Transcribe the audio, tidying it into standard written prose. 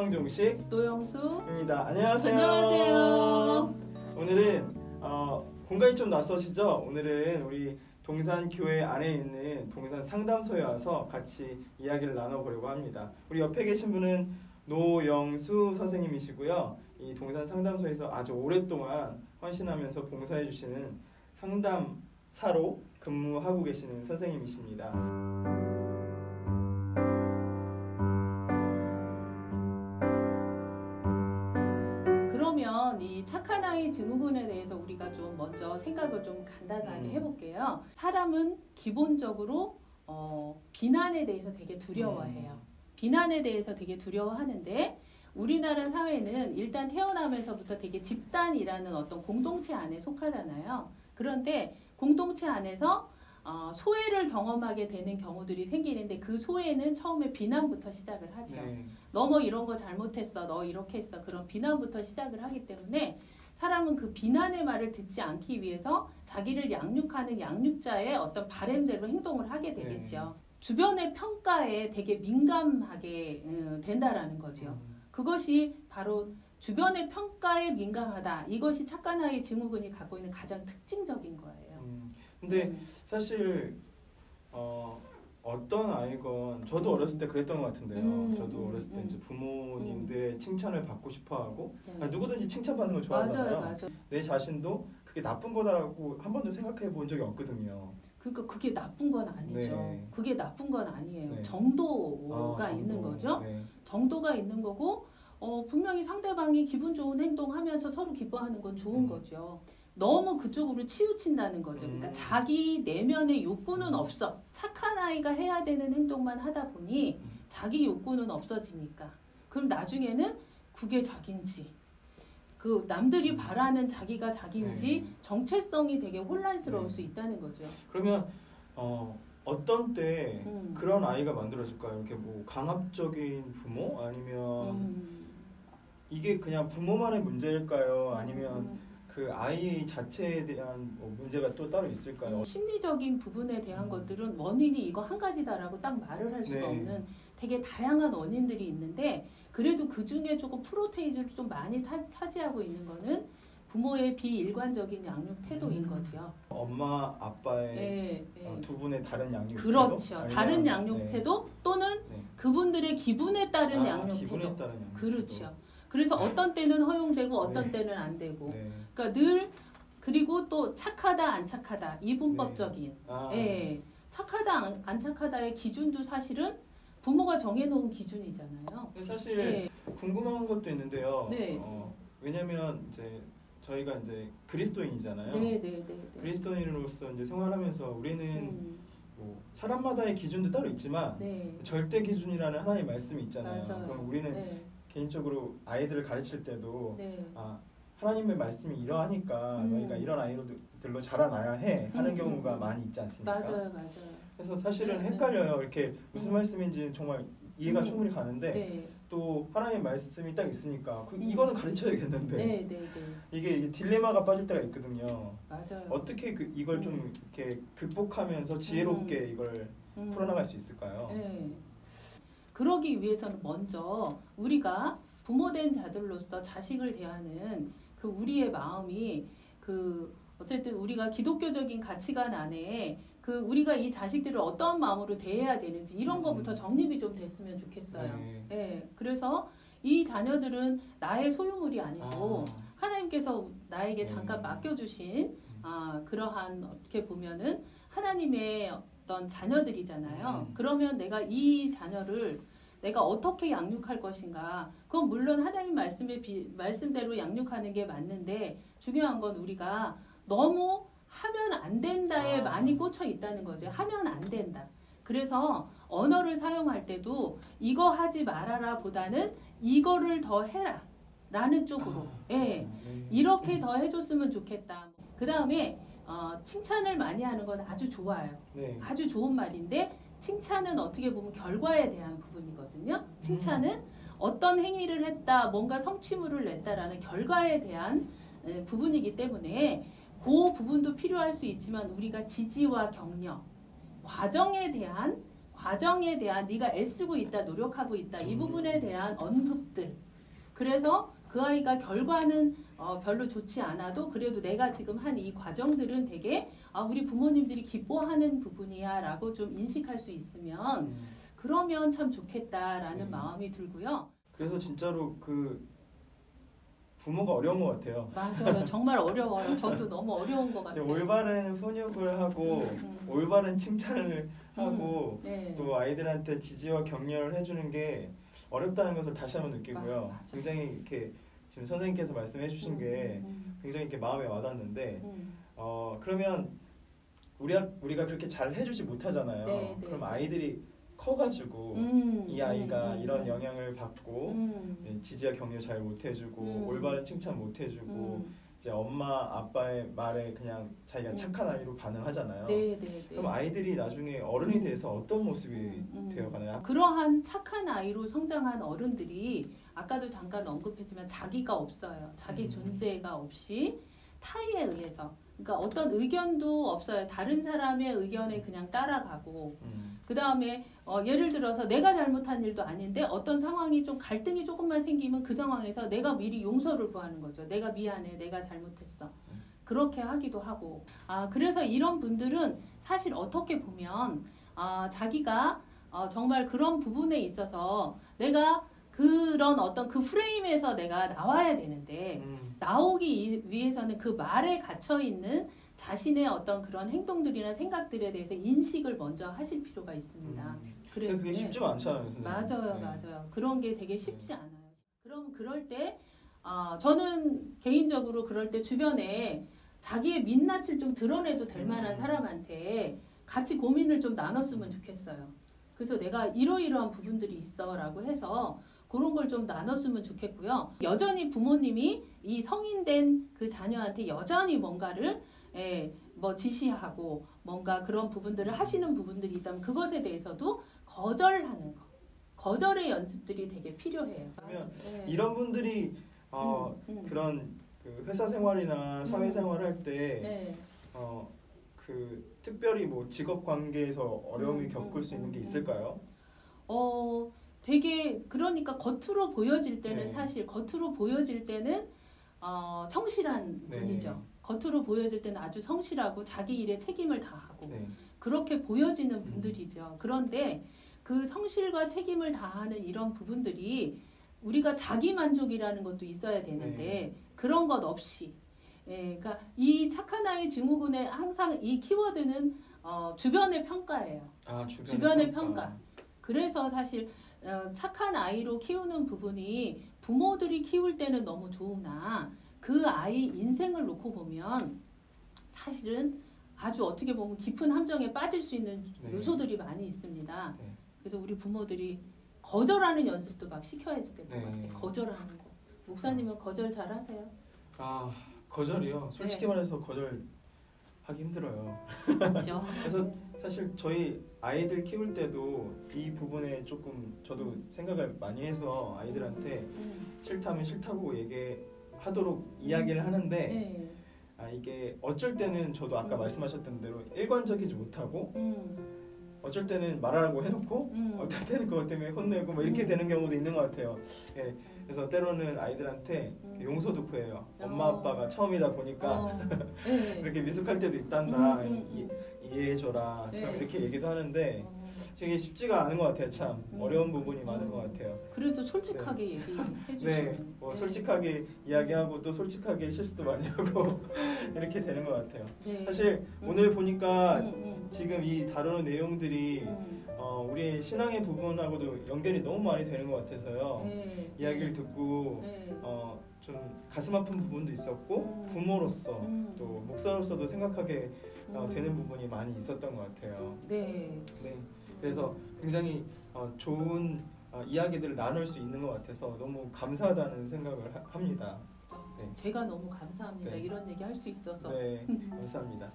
황종식, 노영수입니다. 안녕하세요. 안녕하세요. 오늘은 공간이 좀 낯서시죠? 오늘은 우리 동산교회 안에 있는 동산 상담소에 와서 같이 이야기를 나눠보려고 합니다. 우리 옆에 계신 분은 노영수 선생님이시고요. 이 동산 상담소에서 아주 오랫동안 헌신하면서 봉사해 주시는 상담사로 근무하고 계시는 선생님이십니다. 그러면 이 착한 아이 증후군에 대해서 우리가 좀 먼저 생각을 좀 간단하게 해볼게요. 사람은 기본적으로 비난에 대해서 되게 두려워해요. 비난에 대해서 되게 두려워하는데 우리나라 사회는 일단 태어나면서부터 되게 집단이라는 어떤 공동체 안에 속하잖아요. 그런데 공동체 안에서 소외를 경험하게 되는 경우들이 생기는데 그 소외는 처음에 비난부터 시작을 하죠. 너 뭐 이런 거 잘못했어. 너 이렇게 했어. 그런 비난부터 시작을 하기 때문에 사람은 그 비난의 말을 듣지 않기 위해서 자기를 양육하는 양육자의 어떤 바램대로 행동을 하게 되겠죠. 주변의 평가에 되게 민감하게 된다라는 거죠. 그것이 바로 주변의 평가에 민감하다. 이것이 착한 아이 증후군이 갖고 있는 가장 특징적인 거예요. 근데 사실 어떤 아이건 저도 어렸을 때 그랬던 것 같은데요. 저도 어렸을 때 이제 부모님들의 칭찬을 받고 싶어하고 누구든지 칭찬받는 걸 좋아하잖아요. 맞아요. 내 자신도 그게 나쁜 거다라고 한 번도 생각해 본 적이 없거든요. 그러니까 그게 나쁜 건 아니죠. 네. 그게 나쁜 건 아니에요. 네. 정도가 있는 거죠. 네. 정도가 있는 거고 분명히 상대방이 기분 좋은 행동하면서 서로 기뻐하는 건 좋은 거죠. 너무 그쪽으로 치우친다는 거죠. 그러니까 자기 내면의 욕구는 없어. 착한 아이가 해야 되는 행동만 하다 보니 자기 욕구는 없어지니까. 그럼 나중에는 그게 자기인지 그 남들이 바라는 자기가 자기인지 정체성이 되게 혼란스러울 수 있다는 거죠. 그러면 어떤 때 그런 아이가 만들어질까요? 이렇게 뭐 강압적인 부모 아니면 이게 그냥 부모만의 문제일까요? 아니면 그 아이 자체에 대한 문제가 또 따로 있을까요? 심리적인 부분에 대한 것들은 원인이 이거 한 가지다라고 딱 말을 할 수가 없는 되게 다양한 원인들이 있는데 그래도 그 중에 조금 프로테이즈를 좀 많이 차지하고 있는 거는 부모의 비일관적인 양육 태도인 거죠. 엄마, 아빠의 두 분의 다른 양육 그렇죠. 태도? 다른 양육 태도 또는 그분들의 기분에 따른 양육 기분에 태도. 따른 양육 그렇죠. 태도. 그래서 어떤 때는 허용되고 어떤 때는 안 되고. 그러니까 늘 그리고 또 착하다 안 착하다 이분법적인 착하다 안 착하다의 기준도 사실은 부모가 정해놓은 기준이잖아요. 사실 궁금한 것도 있는데요. 왜냐하면 이제 저희가 이제 그리스도인이잖아요. 그리스도인으로서 이제 생활하면서 우리는 뭐 사람마다의 기준도 따로 있지만 절대 기준이라는 하나의 말씀이 있잖아요. 맞아요. 그럼 우리는 개인적으로 아이들을 가르칠 때도 하나님의 말씀이 이러하니까 너희가 이런 아이들로 자라나야 해 하는 경우가 많이 있지 않습니까? 맞아요. 그래서 사실은 헷갈려요. 이렇게 무슨 말씀인지 정말 이해가 충분히 가는데 또 하나님의 말씀이 딱 있으니까 이거는 가르쳐야겠는데 이게 딜레마가 빠질 때가 있거든요. 맞아요. 어떻게 이걸 좀 이렇게 극복하면서 지혜롭게 이걸 풀어나갈 수 있을까요? 그러기 위해서는 먼저 우리가 부모된 자들로서 자식을 대하는 그 우리의 마음이 어쨌든 우리가 기독교적인 가치관 안에 우리가 이 자식들을 어떤 마음으로 대해야 되는지 이런 거부터 정립이 좀 됐으면 좋겠어요. 그래서 이 자녀들은 나의 소유물이 아니고 하나님께서 나에게 잠깐 맡겨주신 그러한 어떻게 보면은 하나님의 어떤 자녀들이잖아요. 그러면 내가 이 자녀를 내가 어떻게 양육할 것인가. 그건 물론 하나님 말씀대로 양육하는 게 맞는데 중요한 건 우리가 너무 하면 안 된다에 많이 꽂혀 있다는 거죠. 하면 안 된다. 그래서 언어를 사용할 때도 이거 하지 말아라 보다는 이거를 더 해라 라는 쪽으로 이렇게 더 해줬으면 좋겠다. 그 다음에 칭찬을 많이 하는 건 아주 좋아요. 아주 좋은 말인데 칭찬은 어떻게 보면 결과에 대한 부분이거든요. 칭찬은 어떤 행위를 했다, 뭔가 성취물을 냈다라는 결과에 대한 부분이기 때문에 그 부분도 필요할 수 있지만 우리가 지지와 격려, 과정에 대한 과정에 대한 네가 애쓰고 있다, 노력하고 있다 이 부분에 대한 언급들. 그래서 그 아이가 결과는 별로 좋지 않아도 그래도 내가 지금 한 이 과정들은 되게 우리 부모님들이 기뻐하는 부분이야 라고 좀 인식할 수 있으면 그러면 참 좋겠다라는 마음이 들고요. 그래서 진짜로 그 부모가 어려운 것 같아요. 맞아요. 정말 어려워요. 저도 너무 어려운 것 같아요. 올바른 훈육을 하고 올바른 칭찬을 하고 네. 또 아이들한테 지지와 격려를 해주는 게 어렵다는 것을 다시 한번 느끼고요. 맞아. 굉장히 이렇게 지금 선생님께서 말씀해 주신 게 굉장히 이렇게 마음에 와닿는데 그러면 우리가 그렇게 잘 해주지 못하잖아요. 네, 네, 그럼 네. 아이들이 커가지고 이 아이가 이런 영향을 받고 지지와 격려 잘 못해주고 올바른 칭찬 못해주고 이제 엄마 아빠의 말에 그냥 자기가 착한 아이로 반응하잖아요. 네, 네, 네. 그럼 아이들이 나중에 어른이 돼서 어떤 모습이 되어가나요? 그러한 착한 아이로 성장한 어른들이 아까도 잠깐 언급했지만 자기가 없어요. 자기 존재가 없이 타의에 의해서 그러니까 어떤 의견도 없어요. 다른 사람의 의견에 그냥 따라가고 그 다음에 예를 들어서 내가 잘못한 일도 아닌데 어떤 상황이 좀 갈등이 조금만 생기면 그 상황에서 내가 미리 용서를 구하는 거죠. 내가 미안해. 내가 잘못했어. 그렇게 하기도 하고 그래서 이런 분들은 사실 어떻게 보면 자기가 정말 그런 부분에 있어서 내가 그런 어떤 그 프레임에서 내가 나와야 되는데 나오기 위해서는 그 말에 갇혀 있는 자신의 어떤 그런 행동들이나 생각들에 대해서 인식을 먼저 하실 필요가 있습니다. 그래서 그게 쉽지가 않잖아요. 선생님. 맞아요, 네. 맞아요. 그런 게 되게 쉽지 않아요. 그럼 그럴 때 저는 개인적으로 그럴 때 주변에 자기의 민낯을 좀 드러내도 될 만한 사람한테 같이 고민을 좀 나눴으면 좋겠어요. 그래서 내가 이러이러한 부분들이 있어라고 해서 그런 걸 좀 나눴으면 좋겠고요. 여전히 부모님이 이 성인된 그 자녀한테 여전히 뭔가를 뭐 지시하고 뭔가 그런 부분들을 하시는 부분들이 있다면 그것에 대해서도 거절하는 거. 거절의 연습들이 되게 필요해요. 그러면 이런 분들이 그런 그 회사 생활이나 사회 생활을 할 때 그 특별히 뭐 직업 관계에서 어려움이 겪을 수 있는 게 있을까요? 되게 그러니까 겉으로 보여질 때는 사실 겉으로 보여질 때는 성실한 분이죠. 겉으로 보여질 때는 아주 성실하고 자기 일에 책임을 다하고 그렇게 보여지는 분들이죠. 그런데 그 성실과 책임을 다하는 이런 부분들이 우리가 자기 만족이라는 것도 있어야 되는데 그런 것 없이 그러니까 이 착한 아이 증후군의 항상 이 키워드는 주변의 평가예요. 주변의 평가. 그래서 사실 착한 아이로 키우는 부분이 부모들이 키울 때는 너무 좋으나 그 아이 인생을 놓고 보면 사실은 아주 어떻게 보면 깊은 함정에 빠질 수 있는 요소들이 많이 있습니다. 그래서 우리 부모들이 거절하는 연습도 막 시켜야 될 것 같아요. 거절하는 거. 목사님은 거절 잘 하세요? 거절이요? 솔직히 말해서 거절하기 힘들어요. 그렇죠. 그래서 사실 저희 아이들 키울 때도 이 부분에 조금 저도 생각을 많이 해서 아이들한테 싫다면 싫다고 얘기하도록 이야기를 하는데 이게 어쩔 때는 저도 아까 말씀하셨던 대로 일관적이지 못하고 어쩔 때는 말하라고 해놓고 어쩔 때는 그것 때문에 혼내고 뭐 이렇게 되는 경우도 있는 것 같아요. 그래서 때로는 아이들한테 용서도 구해요. 엄마 아빠가 처음이다 보니까 이렇게 미숙할 때도 있단다. 이해해줘라. 그럼 이렇게 얘기도 하는데 되게 쉽지가 않은 것 같아요. 참 어려운 부분이 많은 것 같아요. 그래도 솔직하게 얘기해주시면 솔직하게 이야기하고 또 솔직하게 실수도 많이 하고 이렇게 되는 것 같아요. 사실 오늘 보니까 지금 이 다루는 내용들이 우리 신앙의 부분하고도 연결이 너무 많이 되는 것 같아서요. 이야기를 듣고 좀 가슴 아픈 부분도 있었고 부모로서 또 목사로서도 생각하게 되는 부분이 많이 있었던 것 같아요. 그래서 굉장히 좋은 이야기들을 나눌 수 있는 것 같아서 너무 감사하다는 생각을 합니다. 제가 너무 감사합니다. 이런 얘기 할 수 있어서. 감사합니다.